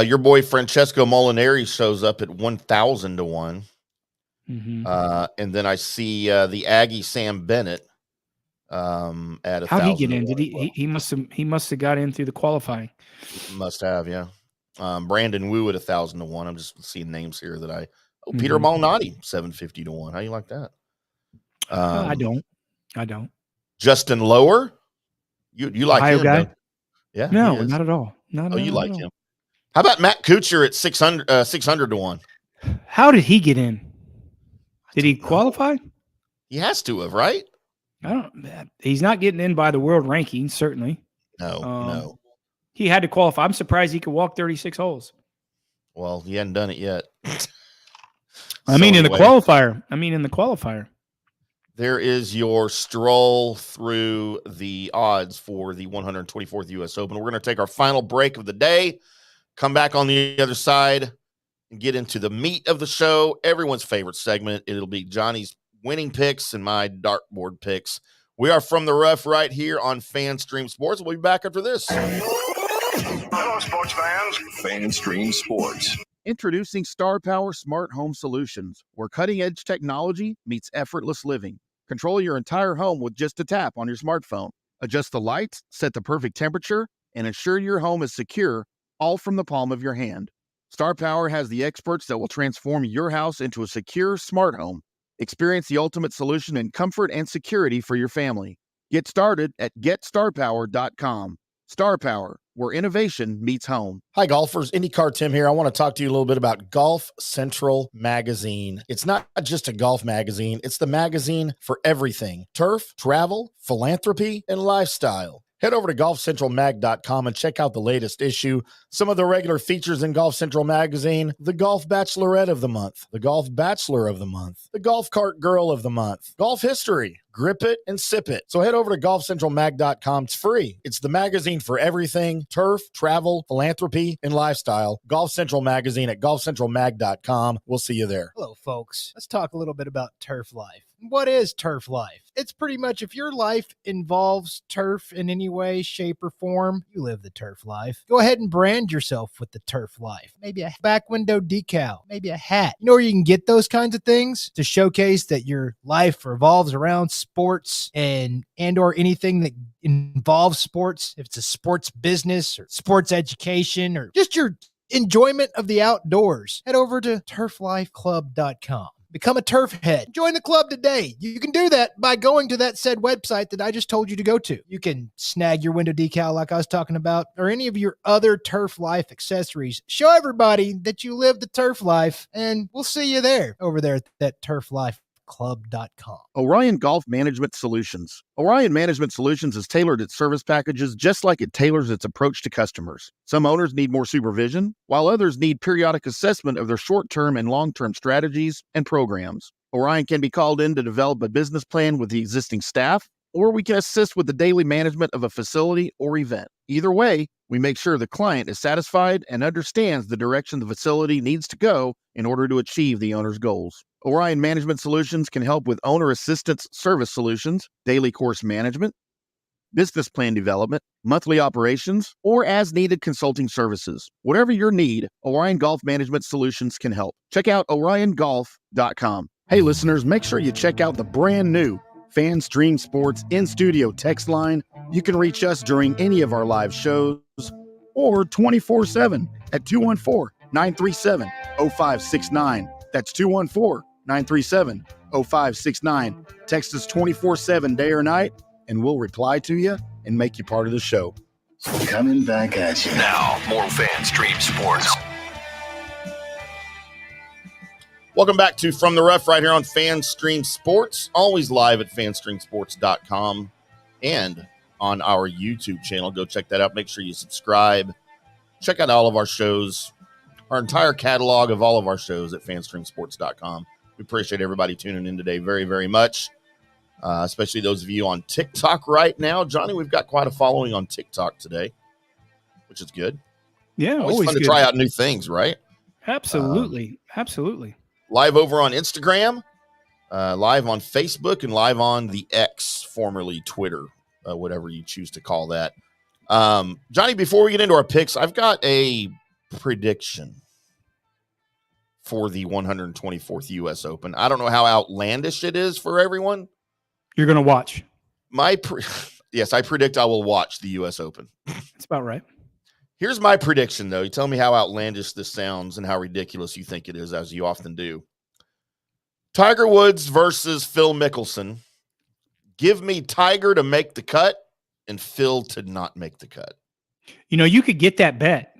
Your boy Francesco Molinari shows up at 1,000 to 1. And then I see the Aggie Sam Bennett at 1,000. How'd he get in? Did he must have got in through the qualifying. Must have, yeah. Brandon Wu at 1,000 to 1. I'm just seeing names here that Peter Malnati, 750 to 1. How you like that? I don't. Justin Lower, you like Ohio him? Guy? Yeah, no, not at all. You like him? How about Matt Kuchar at 600 to 1? How did he get in? Did he qualify? He has to have, right? He's not getting in by the world rankings, certainly. No. He had to qualify. I'm surprised he could walk 36 holes. Well, he hadn't done it yet. In the qualifier. There is your stroll through the odds for the 124th U.S. Open. We're going to take our final break of the day, come back on the other side, and get into the meat of the show, everyone's favorite segment. It'll be Johnny's winning picks and my dartboard picks. We are from the rough right here on FanStream Sports. We'll be back after this. Hello, sports fans. FanStream Sports. Introducing Star Power Smart Home Solutions, where cutting-edge technology meets effortless living. Control your entire home with just a tap on your smartphone. Adjust the lights, set the perfect temperature, and ensure your home is secure, all from the palm of your hand. Star Power has the experts that will transform your house into a secure, smart home. Experience the ultimate solution in comfort and security for your family. Get started at GetStarPower.com. Star Power, where innovation meets home. Hi, golfers. IndyCarTim here. I want to talk to you a little bit about Golf Central Magazine. It's not just a golf magazine. It's the magazine for everything: turf, travel, philanthropy, and lifestyle. Head over to golfcentralmag.com and check out the latest issue. Some of the regular features in Golf Central Magazine: the Golf Bachelorette of the Month, the Golf Bachelor of the Month, the Golf Cart Girl of the Month, Golf History, Grip It and Sip It. So head over to golfcentralmag.com. It's free. It's the magazine for everything: turf, travel, philanthropy, and lifestyle. Golf Central Magazine at golfcentralmag.com. We'll see you there. Hello, folks. Let's talk a little bit about Turf Life. What is Turf Life? It's pretty much, if your life involves turf in any way, shape, or form, you live the Turf Life. Go ahead and brand yourself with the Turf Life. Maybe a back window decal, maybe a hat. You know where you can get those kinds of things to showcase that your life revolves around sports and or anything that involves sports. If it's a sports business or sports education or just your enjoyment of the outdoors, head over to TurfLife.Club.com. Become a turf head. Join the club today. You can do that by going to that said website that I just told you to go to. You can snag your window decal like I was talking about, or any of your other Turf Life accessories. Show everybody that you live the turf life, and we'll see you there over there at that TurfLife.Club.com. Orion Golf Management Solutions. Orion Management Solutions has tailored its service packages just like it tailors its approach to customers. Some owners need more supervision, while others need periodic assessment of their short-term and long-term strategies and programs. Orion can be called in to develop a business plan with the existing staff, or we can assist with the daily management of a facility or event. Either way, we make sure the client is satisfied and understands the direction the facility needs to go in order to achieve the owner's goals. Orion Management Solutions can help with owner assistance service solutions, daily course management, business plan development, monthly operations, or as-needed consulting services. Whatever your need, Orion Golf Management Solutions can help. Check out OrionGolf.com. Hey listeners, make sure you check out the brand new FanStream Sports in-studio text line. You can reach us during any of our live shows or 24/7 at 214-937-0569. That's 214-937-0569. Text us 24/7 day or night, and we'll reply to you and make you part of the show. Coming back at you. Now, more FanStream Sports. Welcome back to From the Rough right here on FanStream Sports, always live at fanstreamsports.com and on our YouTube channel. Go check that out. Make sure you subscribe. Check out all of our shows, our entire catalog of all of our shows at fanstreamsports.com. We appreciate everybody tuning in today very, very much, especially those of you on TikTok right now. Johnny, we've got quite a following on TikTok today, which is good. Yeah, always fun good. to try out new things, right? Absolutely. Absolutely. Live over on Instagram, live on Facebook, and live on the X, formerly Twitter, whatever you choose to call that. Johnny, before we get into our picks, I've got a prediction for the 124th U.S. Open. I don't know how outlandish it is for everyone. You're going to watch. Yes, I predict I will watch the U.S. Open. That's about right. Here's my prediction, though. You tell me how outlandish this sounds and how ridiculous you think it is, as you often do. Tiger Woods versus Phil Mickelson. Give me Tiger to make the cut and Phil to not make the cut. You know, you could get that bet.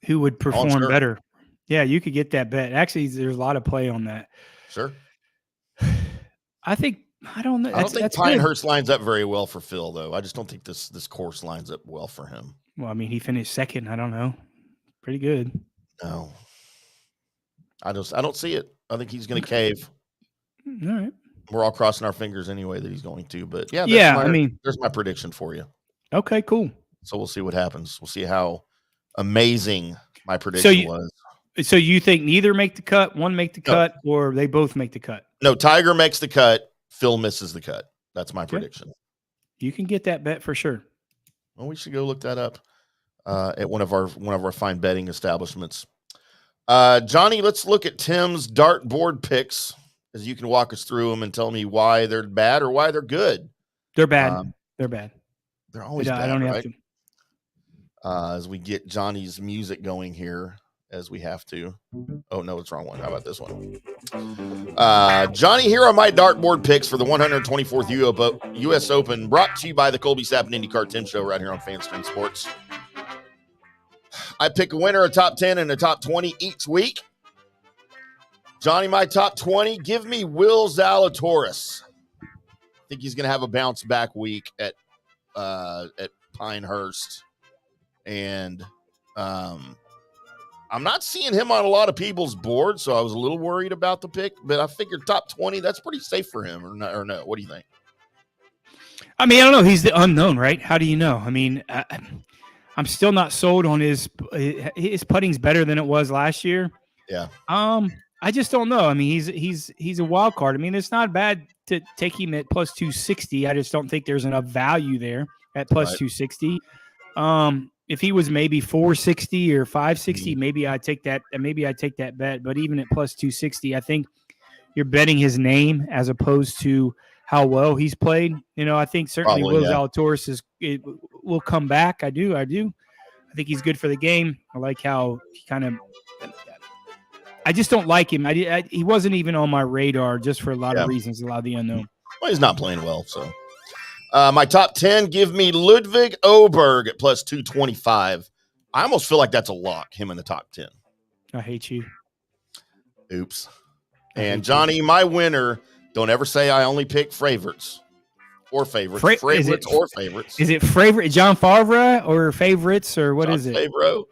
Who would perform sure. better? Yeah, you could get that bet. Actually, there's a lot of play on that. Sure. I don't know. I don't think Pinehurst lines up very well for Phil, though. I just don't think this course lines up well for him. Well, I mean, he finished second. I don't know. Pretty good. No. I don't see it. I think he's going to cave. All right. We're all crossing our fingers anyway that he's going to, but yeah, there's my prediction for you. Okay, cool. So we'll see what happens. We'll see how amazing my prediction was. So you think neither make the cut, one make the cut, or they both make the cut? No, Tiger makes the cut, Phil misses the cut. That's my prediction. You can get that bet for sure. Well, we should go look that up at one of our fine betting establishments. Johnny, let's look at Tim's dartboard picks, as you can walk us through them and tell me why they're bad or why they're good. They're bad. They're bad. They're always bad. I don't right? have to. As we get Johnny's music going here, as we have to. Oh, no, it's the wrong one. How about this one? Johnny, here are my dartboard picks for the 124th U.S. Open, brought to you by the Colby Sapp and IndyCarTim Show right here on FanStream Sports. I pick a winner, a top 10, and a top 20 each week. Johnny, my top 20, give me Will Zalatoris. I think he's going to have a bounce back week at Pinehurst. And I'm not seeing him on a lot of people's boards, so I was a little worried about the pick, but I figured top 20, that's pretty safe for him, or no? What do you think? I mean, I don't know. He's the unknown, right? How do you know? I mean, I'm still not sold on his putting's better than it was last year. Yeah. I just don't know. I mean, he's a wild card. I mean, it's not bad to take him at plus 260. I just don't think there's enough value there at plus 260. If he was maybe 460 or 560, maybe I'd take that. Maybe I'd take that bet. But even at plus 260, I think you're betting his name as opposed to how well he's played. You know, I think certainly Will Zalatoris will come back. I do. I think he's good for the game. I like how he kind of I just don't like him. He wasn't even on my radar just for a lot of reasons, a lot of the unknown. Well, he's not playing well, so. My top 10, give me Ludwig Oberg at plus 225. I almost feel like that's a lock, him in the top 10. I hate you. Oops. And Johnny, my winner, don't ever say I only pick favorites or favorites. Favorites or favorites. Is it favorite John Favre or favorites or what is it? Favreau.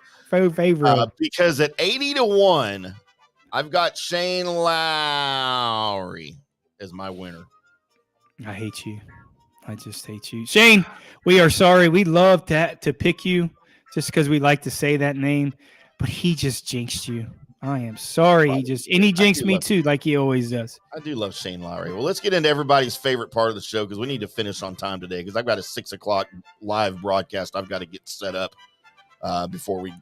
Because at 80-1, I've got Shane Lowry as my winner. I hate you. I just hate you. Shane, we are sorry. We love to pick you just because we like to say that name, but he just jinxed you. I am sorry. He jinxed me too, like he always does. I do love Shane Lowry. Well, let's get into everybody's favorite part of the show because we need to finish on time today because I've got a 6 o'clock live broadcast I've got to get set up before we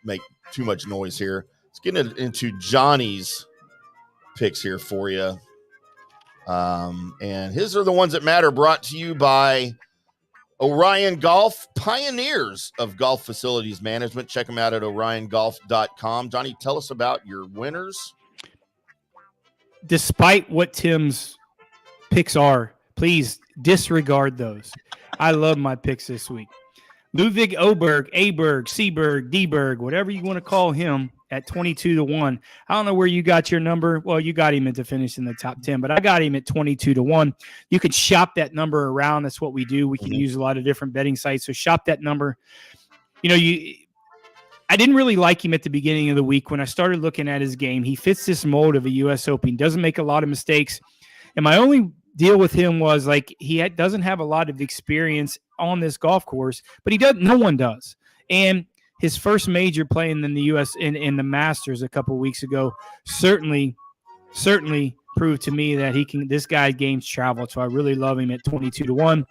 make too much noise here. Let's get into Johnny's picks here for you. And his are the ones that matter, brought to you by Orion Golf, pioneers of golf facilities management. Check them out at oriongolf.com. Johnny, tell us about your winners. Despite what Tim's picks are, please disregard those. I love my picks this week. Ludwig Oberg, Aberg, Seberg, Dberg, whatever you want to call him, at 22-1. I don't know where you got your number. Well, you got him to finish in the top 10, but I got him at 22-1. You could shop that number around. That's what we do. We can use a lot of different betting sites. So shop that number. I didn't really like him at the beginning of the week. When I started looking at his game, he fits this mold of a U.S. Open. Doesn't make a lot of mistakes. And my only deal with him was like doesn't have a lot of experience on this golf course, but no one does. And his first major playing in the U.S. in the Masters a couple of weeks ago certainly proved to me that this guy gains travel. So I really love him at 22-1.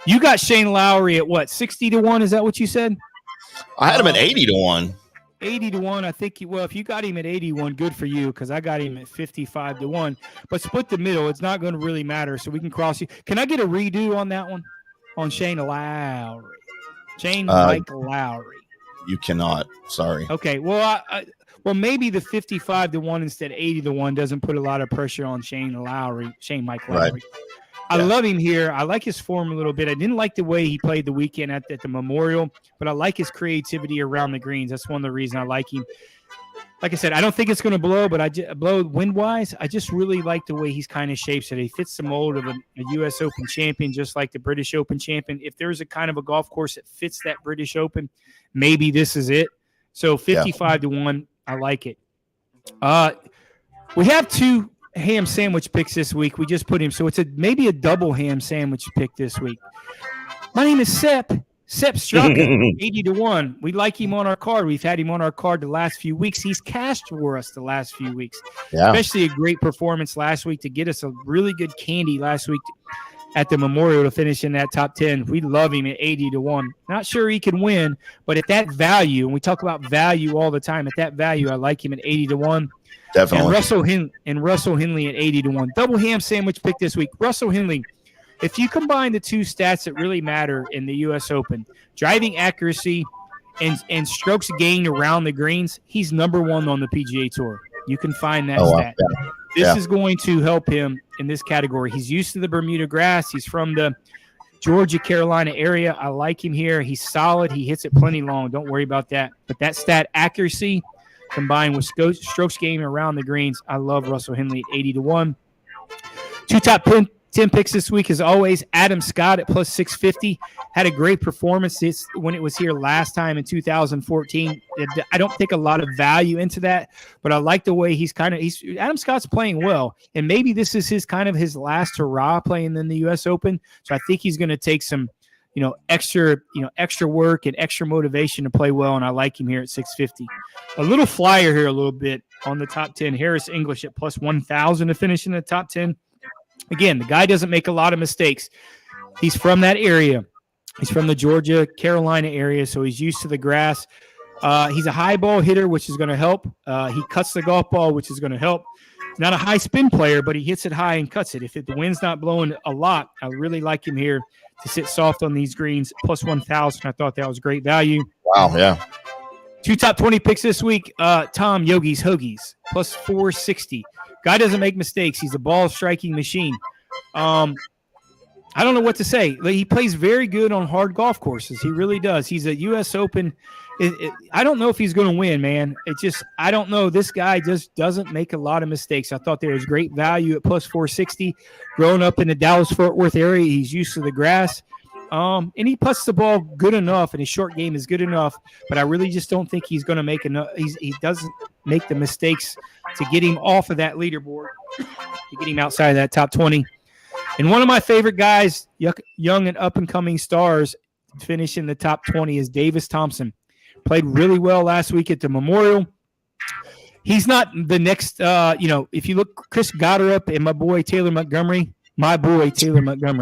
You got Shane Lowry at what, 60-1? Is that what you said? I had him at 80-1. 80-1. I think if you got him at 81, good for you, because I got him at 55-1. But split the middle. It's not going to really matter. So we can cross you. Can I get a redo on that one? On Shane Lowry. Mike Lowry. You cannot. Sorry. Okay. Well, maybe the 55-1 instead of 80-1 doesn't put a lot of pressure on Mike Lowry. Right. I love him here. I like his form a little bit. I didn't like the way he played the weekend at the Memorial, but I like his creativity around the greens. That's one of the reasons I like him. Like I said, I don't think it's going to blow, but blow wind-wise. I just really like the way he's kind of shapes it. He fits the mold of a U.S. Open champion, just like the British Open champion. If there's a kind of a golf course that fits that British Open, maybe this is it. So 55-1, I like it. We have 2 ham sandwich picks this week. We just put him, so it's maybe a double ham sandwich pick this week. My name is Sepp Straka, 80-1. We like him on our card. We've had him on our card the last few weeks. He's cashed for us the last few weeks, especially a great performance last week to get us a really good candy last week at the Memorial to finish in that top 10. We love him at 80-1. Not sure he can win, but at that value, and we talk about value all the time, at that value, I like him at 80-1. Definitely. And Russell Henley at 80-1. Double ham sandwich pick this week. Russell Henley, if you combine the 2 stats that really matter in the U.S. Open, driving accuracy and strokes gained around the greens, he's number 1 on the PGA Tour. You can find that stat. Yeah. This is going to help him in this category. He's used to the Bermuda grass. He's from the Georgia, Carolina area. I like him here. He's solid. He hits it plenty long. Don't worry about that. But that stat accuracy combined with strokes gained around the greens, I love Russell Henley at 80-1. 2 top 10 picks this week, as always. Adam Scott at plus 650 had a great performance when it was here last time in 2014. I don't take a lot of value into that, but I like the way Adam Scott's playing well, and maybe this is his last hurrah playing in the U.S. Open. So I think he's going to take some, extra work and extra motivation to play well, and I like him here at 650. A little flyer here a little bit on the top 10. Harris English at plus 1,000 to finish in the top 10. Again, the guy doesn't make a lot of mistakes. He's from that area. He's from the Georgia, Carolina area, so he's used to the grass. He's a high ball hitter, which is going to help. He cuts the golf ball, which is going to help. He's not a high spin player, but he hits it high and cuts it. If the wind's not blowing a lot, I really like him here to sit soft on these greens. Plus 1,000. I thought that was great value. Wow, yeah. Two top 20 picks this week. Tom Yogi's Hoagies plus 460. Guy doesn't make mistakes. He's a ball striking machine. I don't know what to say. He plays very good on hard golf courses. He really does. He's a U.S. Open. I don't know if he's going to win, man. I don't know. This guy just doesn't make a lot of mistakes. I thought there was great value at plus 460. Growing up in the Dallas-Fort Worth area, he's used to the grass. And he puts the ball good enough, and his short game is good enough. But I really just don't think he's going to make enough. He doesn't make the mistakes to get him off of that leaderboard, to get him outside of that top 20. And one of my favorite guys, young and up-and-coming stars, finish in the top 20 is Davis Thompson. Played really well last week at the Memorial. He's not the next, if you look, Chris Goddard and my boy Taylor Montgomery,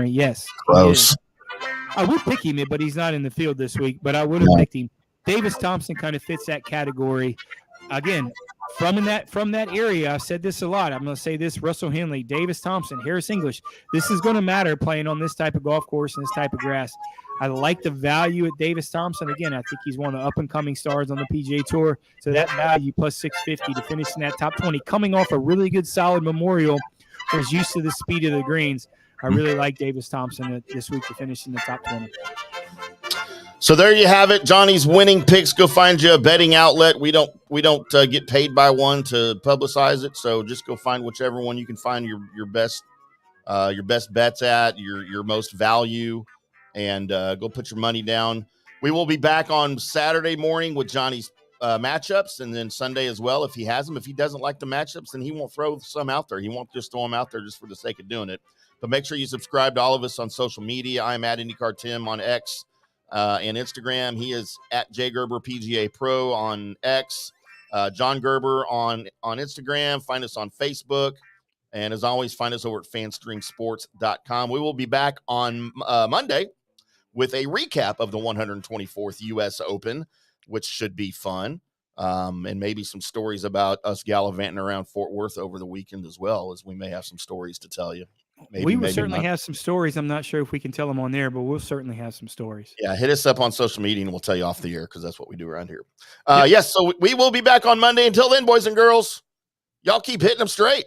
yes. Close. I would pick him, but he's not in the field this week, but I would have picked him. Davis Thompson kind of fits that category. Again, from that area, I've said this a lot. I'm going to say this: Russell Henley, Davis Thompson, Harris English. This is going to matter playing on this type of golf course and this type of grass. I like the value at Davis Thompson. Again, I think he's one of the up-and-coming stars on the PGA Tour. So that value plus 650 to finish in that top 20, coming off a really good, solid Memorial, was used to the speed of the greens. I really like Davis Thompson this week to finish in the top 20. So there you have it. Johnny's winning picks. Go find you a betting outlet. We don't get paid by one to publicize it. So just go find whichever one you can find your best bets at, your most value, and go put your money down. We will be back on Saturday morning with Johnny's matchups, and then Sunday as well if he has them. If he doesn't like the matchups, then he won't throw some out there. He won't just throw them out there just for the sake of doing it. But make sure you subscribe to all of us on social media. I am at IndyCarTim on X and Instagram. He is at J Gerber PGA Pro on X. John Gerber on Instagram. Find us on Facebook. And as always, find us over at fanstreamsports.com. We will be back on Monday with a recap of the 124th U.S. Open, which should be fun. And maybe some stories about us gallivanting around Fort Worth over the weekend as well, as we may have some stories to tell you. We will certainly have some stories. I'm not sure if we can tell them on there, but we'll certainly have some stories. Yeah, hit us up on social media and we'll tell you off the air because that's what we do around here. Yes, so we will be back on Monday. Until then, boys and girls, y'all keep hitting them straight.